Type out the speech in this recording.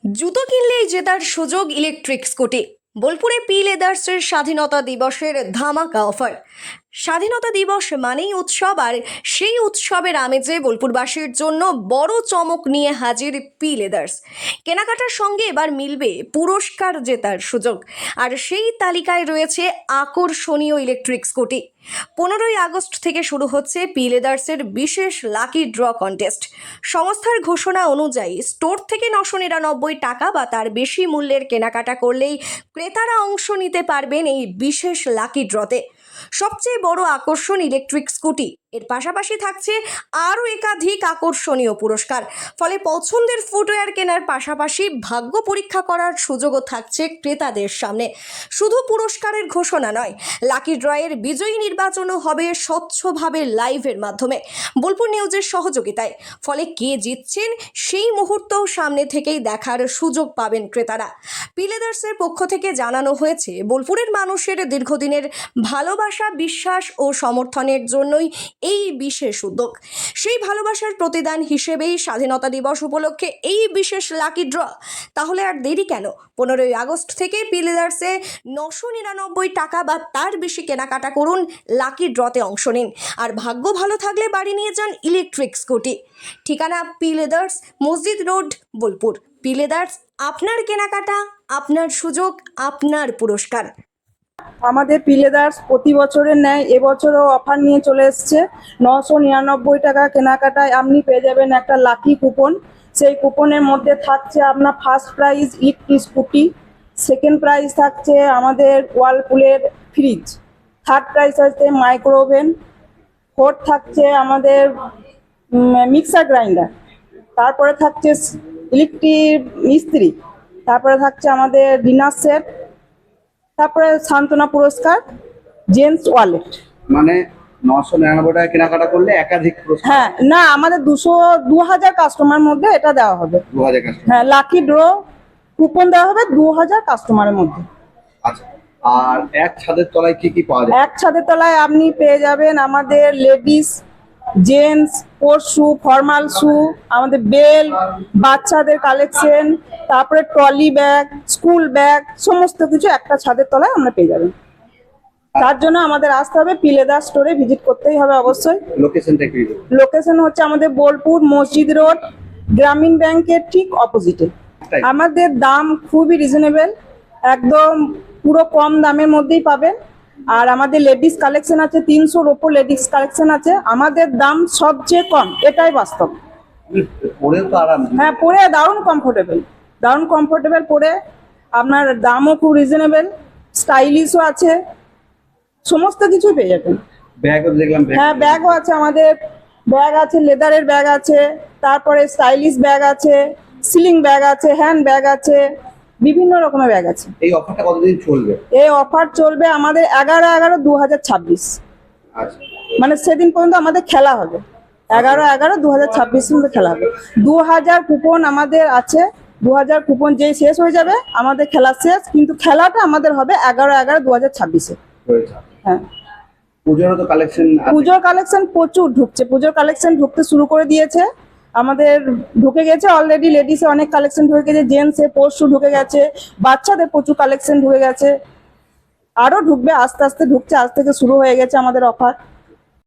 জুতো কিনলেই জেতার সুযোগ ইলেকট্রিক স্কুটি। বোলপুরে পি লেদার্সের স্বাধীনতা দিবসের ধামাকা অফার। স্বাধীনতা দিবস মানেই উৎসব, আর সেই উৎসবের আমেজে বোলপুরবাসীর জন্য বড় চমক নিয়ে হাজির পি লেদার্স। কেনাকাটার সঙ্গে এবার মিলবে পুরস্কার জেতার সুযোগ, আর সেই তালিকায় রয়েছে আকর্ষণীয় ইলেকট্রিক স্কুটি। 15ই আগস্ট থেকে শুরু হচ্ছে পি লেদার্সের বিশেষ লাকি ড্র কন্টেস্ট। সংস্থার ঘোষণা অনুযায়ী স্টোর থেকে 999 টাকা বা তার বেশি মূল্যের কেনাকাটা করলেই ক্রেতারা অংশ নিতে পারবেন এই বিশেষ লাকি ড্রতে। সবচেয়ে বড় আকর্ষণ ইলেকট্রিক স্কুটি, এর পাশাপাশি থাকছে আরও একাধিক আকর্ষণীয় পুরস্কার। ফলে পছন্দের ফুটওয়্যার কেনার পাশাপাশি ভাগ্য পরীক্ষা করার সুযোগও থাকছে ক্রেতাদের সামনে। শুধু পুরস্কারের ঘোষণা নয়, লাকি ড্রয়ের বিজয়ী নির্বাচনও হবে স্বচ্ছভাবে লাইভের মাধ্যমে বোলপুর নিউজের সহযোগিতায়। ফলে কে জিতছেন সেই মুহূর্তও সামনে থেকেই দেখার সুযোগ পাবেন ক্রেতারা। পি লেদার্সের পক্ষ থেকে জানানো হয়েছে, বোলপুরের মানুষের দীর্ঘদিনের ভালোবাসা, বিশ্বাস ও সমর্থনের জন্যই এই বিশেষ উদ্যোগ। সেই ভালোবাসার প্রতিদান হিসেবেই স্বাধীনতা দিবস উপলক্ষে এই বিশেষ লাকি ড্র। তাহলে আর দেরি কেন? 15ই আগস্ট থেকে পি লেদার্সে 999 টাকা বা তার বেশি কেনাকাটা করুন, লাকি ড্রতে অংশ নিন, আর ভাগ্য ভালো থাকলে বাড়ি নিয়ে যান ইলেকট্রিক স্কুটি। ঠিকানা পি লেদার্স, মসজিদ রোড, বোলপুর। পি লেদার্স, আপনার কেনাকাটা, আপনার সুযোগ, আপনার পুরস্কার। আমাদের পি লেদার্স প্রতি বছরের ন্যায় এবছরও অফার নিয়ে চলে এসছে। 999 টাকা কেনাকাটায় আপনি পেয়ে যাবেন একটা লাকি কুপন। সেই কুপনের মধ্যে থাকছে আপনার first prize electric scooty, second prize থাকছে আমাদের ওয়ালপুলের ফ্রিজ, থার্ড প্রাইজ হচ্ছে মাইক্রো ওভেন, ফোর্থ থাকছে আমাদের মিক্সার গ্রাইন্ডার, তারপরে থাকছে ইলেকট্রিক মিস্ত্রি, তারপরে থাকছে আমাদের ডিনার সেট, তারপরে সান্ত্বনা পুরস্কার, জেন্টস ওয়ালেট। মানে 999 টাকা কেনাকাটা করলে একাধিক পুরস্কার। হ্যাঁ, না, আমাদের 2000 কাস্টমার মধ্যে এটা দেওয়া হবে। 2000 কাস্টমার। হ্যাঁ, লাকি ড্র কুপন দেওয়া হবে 2000 কাস্টমারের মধ্যে। আচ্ছা, আর এক ছাদের তলায় কি কি পাওয়া যায়? এক ছাদের তলায় আপনি পেয়ে যাবেন আমাদের ladies, gents, sports shoe, formal shoe, আমাদের বেল, বাচ্চাদের কালেকশন, তারপরে ট্রলি ব্যাগ, স্কুল ব্যাগ, সমস্ত কিছু একটা ছাদের তলায় আমরা পেয়ে যাবেন। তার জন্য আমাদের আসতে হবে, পি লেদার্স স্টোরে ভিজিট করতেই হবে অবশ্যই। লোকেশনটা একটু দিন। লোকেশন হচ্ছে আমাদের বোলপুর মসজিদ রোড, গ্রামীণ ব্যাংকের ঠিক অপোজিটে। আমাদের দাম খুবই রিজনেবল, একদম পুরো কম দামের মধ্যেই পাবেন। আর আমাদের লেডিস কালেকশন আছে, 300-র ওপর লেডিস কালেকশন আছে। আমাদের দাম সবচেয়ে কম, এটাই বাস্তব। পরেও তো আরাম। হ্যাঁ, পরে দারুণ কমফোর্টেবল পরে, আপনার দামও খুব রিজনেবল, স্টাইলিশও আছে, সমস্ত কিছুই পেয়ে যাবেন। ব্যাগও দেখলাম। হ্যাঁ, ব্যাগও আছে, আমাদের ব্যাগ আছে, লেদারের ব্যাগ আছে, তারপরে স্টাইলিশ ব্যাগ আছে, সিলিং ব্যাগ আছে, হ্যান্ড ব্যাগ আছে, বিভিন্ন রকমের ব্যাগ আছে। এই অফারটা কতদিন চলবে? এই অফার চলবে আমাদের 11/11/2026, আচ্ছা, মানে সেদিন পর্যন্ত আমাদের খেলা হবে। 11/11/2026 পর্যন্ত খেলা হবে। 2000 কুপন আমাদের আছে, 2000 কুপন যেই শেষ হয়ে যাবে আমাদের খেলা শেষ, কিন্তু খেলাটা আমাদের হবে 11/11/2026-এ। হ্যাঁ, পুজোরও তো কালেকশন। পুজোর কালেকশন প্রচুর ঢুকছে, পুজোর কালেকশন ঢুকতে শুরু করে দিয়েছে আমাদের, ঢুকে গেছে অলরেডি। লেডিসে অনেক কালেকশন ঢুকে গেছে, জেন্টসে পরশু ঢুকে গেছে, বাচ্চাদের প্রচুর কালেকশন ঢুকে গেছে, আরো ঢুকবে, আস্তে আস্তে ঢুকছে, আজ থেকে শুরু হয়ে গেছে আমাদের অফার।